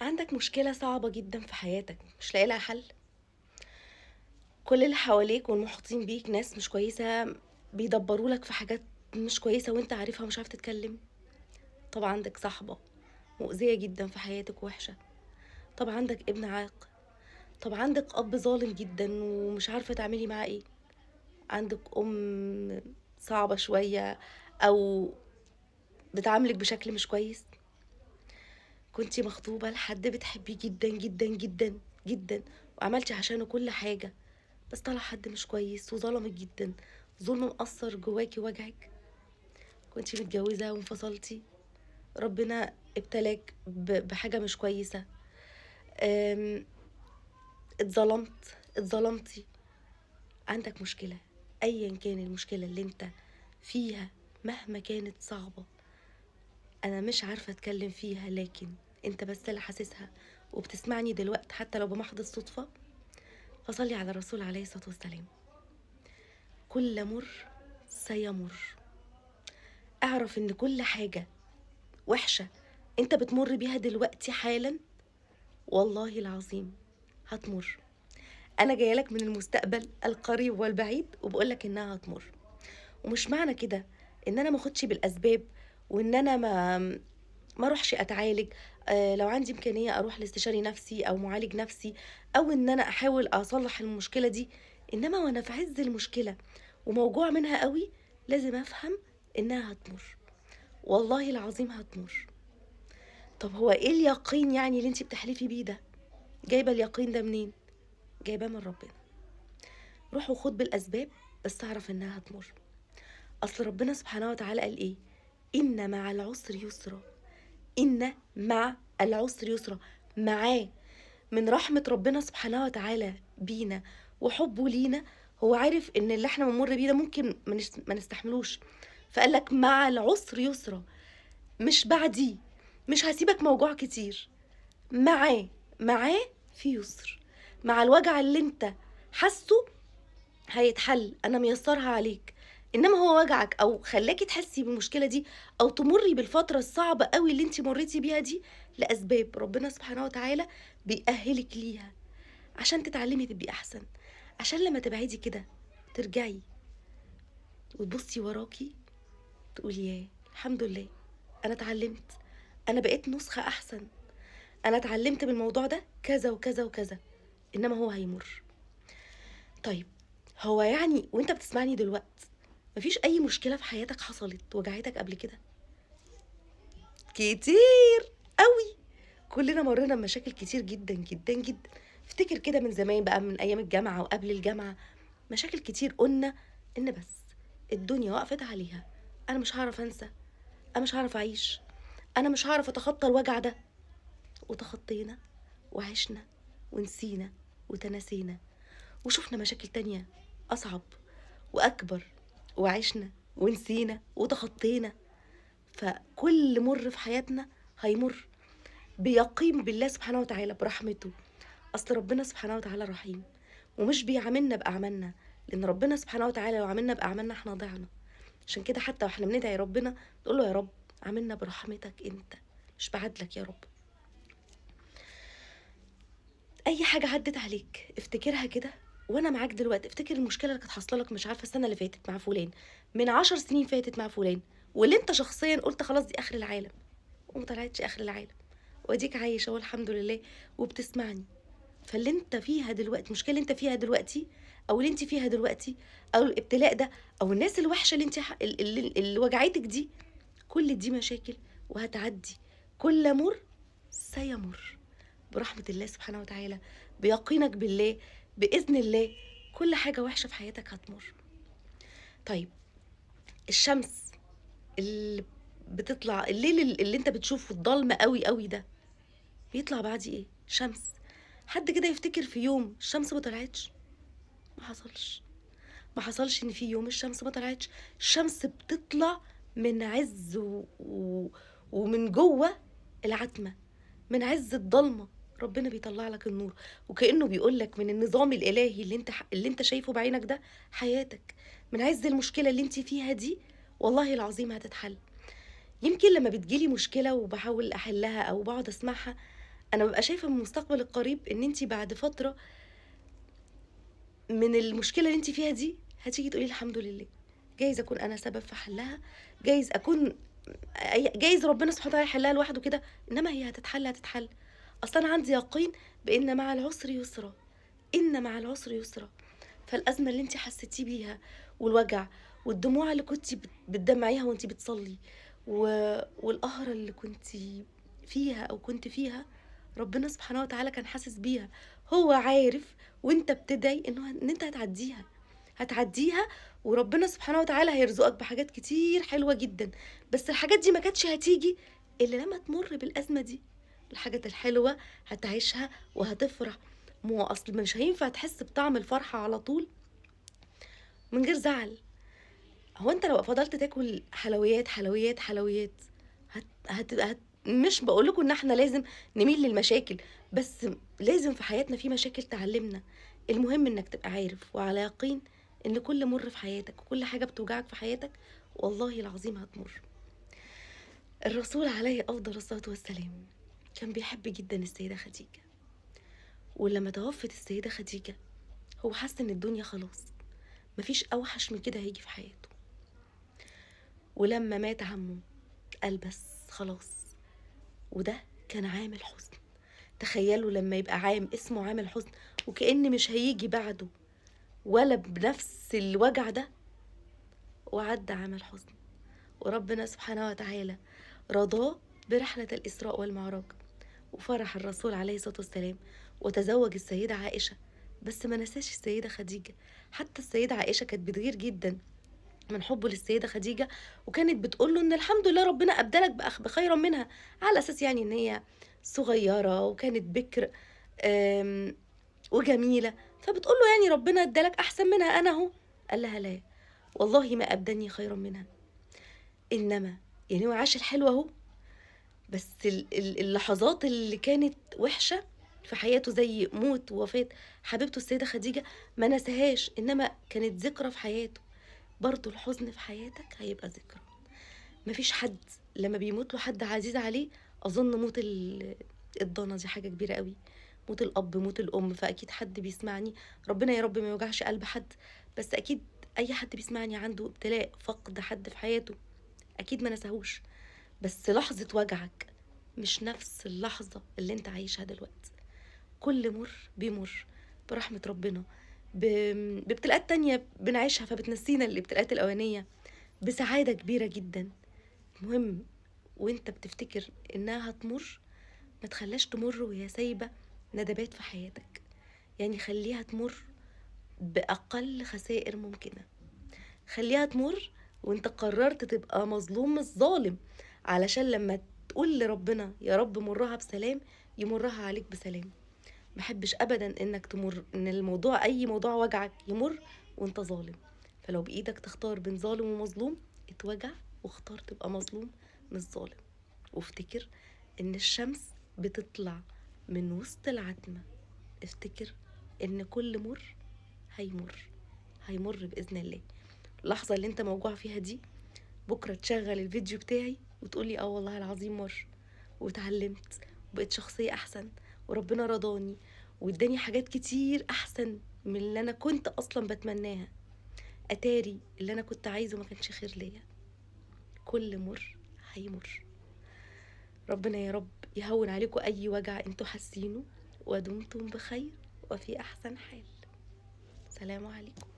عندك مشكلة صعبة جدًا في حياتك، مش لاقي لها حل؟ كل اللي حواليك والمحيطين بيك ناس مش كويسة، بيدبّروا لك في حاجات مش كويسة وأنت عارفها ومش عارف تتكلم. طب عندك صاحبة مؤذية جدًا في حياتك ووحشة. طب عندك ابن عاق. طب عندك أب ظالم جدًا ومش عارفة تعملي معاه إيه. عندك أم صعبة شوية أو بتعاملِك بشكل مش كويس. كنتِ مخطوبة لحد بتحبيه جدًا، جدًا، جدًا، جدًا، وعملتِ عشانه كل حاجة. بس طلع حد مش كويس وظلمِك جدًا، ظلم مأثّر جواكِ وواجعِك. كنتِ متجوزة وانفصلتِ، ربنا ابتلاك بحاجة مش كويسة. آمم، اتظلمتِ. عندك مشكلة، أيًا كان المشكلة اللي أنت فيها مهما كانت صعبة، أنا مش عارفة أتكلم فيها، لكن أنت بس اللي حاسسها وبتسمعني دلوقتي حتى لو بمحض الصدفة، فصلي على الرسول عليه الصلاة والسلام. كل مُر سيمُر. اعرف إن كل حاجة وحشة أنت بتمُر بيها دلوقتي حالًا، والله العظيم هتمُر. أنا جاية لك من المستقبل القريب والبعيد وباقول لك إنها هتمُر. ومش معنى كده إن أنا ما آخُدش بالأسباب وإن أنا ما أروحش أتعالج. لو عندي إمكانية أروح لاستشاري نفسي أو معالج نفسي، أو إن أنا أحاول أصلّح المشكلة دي. إنما وأنا في عِز المشكلة وموجوع منها أوي، لازم أفهم إنها هتمُر، والله العظيم هتمُر. طب هو إيه اليقين يعني اللي أنتِ بتحلفي بيه ده؟ جايبة اليقين ده منين؟ جايباه من ربنا. روح وخُد بالأسباب، بس اعرف إنها هتمُر. أصل ربنا سبحانه وتعالى قال إيه؟ إن مع العسر يسرًا. إن مع العسر يسرًا. معاه. من رحمة ربنا سبحانه وتعالى بينا وحبه لينا، هو عارف إن اللي إحنا بنمُر بيه ده ممكن ما نستحملوش، فقال لك مع العسر يسرًا. مش بعديه. مش هاسيبك موجوع كتير. معاه. معاه في يسر. مع الوجع اللي أنت حاسّه هيتحل، أنا ميسّرها عليك. إنما هو وجعك أو خلّاكِ تحسّي بالمشكلة دي أو تمُرّي بالفترة الصعبة أوي اللي أنتِ مرّيتِ بيها دي، لأسباب ربنا سبحانه وتعالى بيأهّلِك ليها، عشان تتعلّمي تبقي أحسن، عشان لمّا تبعدي كده ترجعي وتبُصّي وراكِ تقولي ياه! الحمد لله، أنا اتعلّمت، أنا بقيت نسخة أحسن، أنا اتعلّمت من الموضوع ده كذا وكذا وكذا. إنما هو هيمُر. طيب، هو يعني وأنت بتسمعني دلوقتي، ما فيش أي مشكلة في حياتك حصلت وجعتك قبل كده؟ كتير أوي. كلنا مرّينا بمشاكل كتير جدًا، جدًا، جدًا. افتكر كده من زمان بقى من أيام الجامعة وقبل الجامعة، مشاكل كتير قُلنا إن بس الدنيا وقفت عليها، أنا مش هاعرف أنسى، أنا مش هاعرف أعيش، أنا مش هاعرف أتخطى الوجع ده. وتخطينا وعِشنا ونسينا وتناسينا وشُفنا مشاكل تانية أصعب وأكبر، وعِشنا ونسينا وتخطينا. فكل مُر في حياتنا هيمُر بيقين بالله سبحانه وتعالى برحمته. أصل ربنا سبحانه وتعالى رحيم ومش بيعاملنا بأعمالنا، لأن ربنا سبحانه وتعالى لو عاملنا بأعمالنا إحنا ضِعنا. عشان كده حتى وإحنا بندعي ربنا نقول له يا رب عاملنا برحمتك أنت، مش بعدلك يا رب. أي حاجة عدِّت عليك افتكرها كده وأنا معاك دلوقتي. افتكر المشكلة اللي كانت حاصلة لك مش عارفة السنة اللي فاتت مع فُلان، من 10 سنين فاتت مع فُلان، واللي أنت شخصيًا قُلت خلاص دي آخر العالم، وما طلعتش آخر العالم، وأديك عايش أهو الحمد لله وبتسمعني. فاللي أنت فيها دلوقتي المشكلة اللي أنت فيها دلوقتي أو اللي أنتِ فيها دلوقتي أو الابتلاء ده أو الناس الوحشة اللي أنتِ ح ال ال اللي وجعتِك دي، كل دي مشاكل وهتعدّي. كل مُر سيمُر. برحمة الله سبحانه وتعالى، بيقينك بالله، بإذن الله، كل حاجة وحشة في حياتك هتمُر. طيب، الشمس اللي بتطلع الليل اللي أنت بتشوفه الضلمة أوي، أوي ده، بيطلع بعديه إيه؟ شمس. حد كده يفتكر في يوم الشمس ما طلعتش؟ ما حصلش. ما حصلش إن في يوم الشمس ما طلعتش. الشمس بتطلع من عِز ومن جوّه العتمة، من عِز الضلمة، ربنا بيطلّع لك النور. وكإنه بيقول لك من النظام الإلهي اللي أنت شايفه بعينك ده حياتك. من عِز المشكلة اللي أنتِ فيها دي والله العظيم هتتحل. يمكن لمّا بتيجي لي مشكلة وباحاول أحلّها أو باقعد أسمعها، انا ببقى شايفه من المستقبل القريب ان انت بعد فتره من المشكله اللي انت فيها دي هتيجي تقولي الحمد لله، جايز اكون انا سبب في حلها، جايز اكون جايز ربنا سبحانه وتعالى يحلها لوحده كده، انما هي هتتحل هتتحل. اصلا انا عندي يقين بان مع العسر يسرا، ان مع العسر يسرا. فالازمه اللي انت حسيتي بيها والوجع والدموع اللي كنت بتدمعيها وانت بتصلي والقهره اللي كنت فيها او كنت فيها، ربنا سبحانه وتعالى كان حاسس بيها، هو عارف وانت بتدعي ان انت هتعديها، هتعديها. وربنا سبحانه وتعالى هيرزقك بحاجات كتير حلوة جدا، بس الحاجات دي ما كانتش هتيجي إلا لما تمر بالأزمة دي. الحاجات الحلوة هتعيشها وهتفرح. مو أصل مش هينفع تحس بطعم الفرحة على طول من غير زعل. هو انت لو فضلت تاكل حلويات حلويات حلويات مش بقولكوا ان احنا لازم نميل للمشاكل، بس لازم في حياتنا في مشاكل تعلمنا. المهم انك تبقى عارف وعلى يقين ان كل مر في حياتك وكل حاجة بتوجعك في حياتك والله العظيم هتمر. الرسول عليه افضل الصلاة والسلام كان بيحب جدا السيدة خديجة، ولما توفت السيدة خديجة هو حس ان الدنيا خلاص مفيش اوحش من كده هيجي في حياته. ولما مات عمه قال بس خلاص. وده كان عام الحزن. تخيلوا لما يبقى عام اسمه عام الحزن وكأن مش هيجي بعده ولا بنفس الوجع ده، وعدى عام الحزن وربنا سبحانه وتعالى رضاه برحلة الإسراء والمعراج، وفرح الرسول عليه الصلاة والسلام وتزوج السيدة عائشة. بس ما نساش السيدة خديجة. حتى السيدة عائشة كانت بتغير جدا من حبه للسيدة خديجة، وكانت بتقول له ان الحمد لله ربنا ابدلك بخيرا منها، على اساس يعني ان هي صغيرة وكانت بكر وجميلة، فبتقول له يعني ربنا ادالك احسن منها انا اهو. قال لها لا والله ما ابدلني خيرا منها، انما يعني هو عاش الحلو اهو، بس اللحظات اللي كانت وحشة في حياته زي موت ووفاة حبيبته السيدة خديجة ما نساهاش، انما كانت ذكرى في حياته. برضو الحزن في حياتك هيبقى ذكرى. مفيش حد لما بيموت له حد عزيز عليه، اظن موت الضنا دي حاجه كبيره قوي، موت الاب موت الام. فاكيد حد بيسمعني، ربنا يا رب ما يوجعش قلب حد، بس اكيد اي حد بيسمعني عنده ابتلاء فقد حد في حياته اكيد ما نساهوش. بس لحظه وجعك مش نفس اللحظه اللي انت عايشها دلوقتي. كل مر بيمر برحمه ربنا، بابتلاءات تانية بنعيشها فبتنسينا الابتلاءات الاولانيه بسعاده كبيره جدا. المهم وانت بتفتكر انها هتمر، ما تخليهاش تمر وهي سايبة ندبات في حياتك، يعني خليها تمر بأقل خسائر ممكنة. خليها تمر وانت قررت تبقى مظلوم مش ظالم، علشان لما تقول لربنا يا رب مرها بسلام يمرها عليك بسلام. محبش ابدا انك تمر ان الموضوع اي موضوع وجعك يمر وانت ظالم. فلو بايدك تختار بين ظالم ومظلوم اتوجع واختار تبقى مظلوم مش ظالم. وافتكر ان الشمس بتطلع من وسط العتمة. افتكر ان كل مر هيمر، هيمر بإذن الله. اللحظة اللي انت موجوع فيها دي بكرة تشغل الفيديو بتاعي وتقولي اه والله العظيم مر واتعلمت وبقيت شخصية احسن وربنا رضاني واداني حاجات كتير احسن من اللي انا كنت اصلا بتمناها. اتاري اللي انا كنت عايزه ما كانش خير ليا. كل مر هيمر. ربنا يا رب يهون عليكم اي وجع انتوا حاسينه ودمتم بخير وفي احسن حال. سلام عليكم.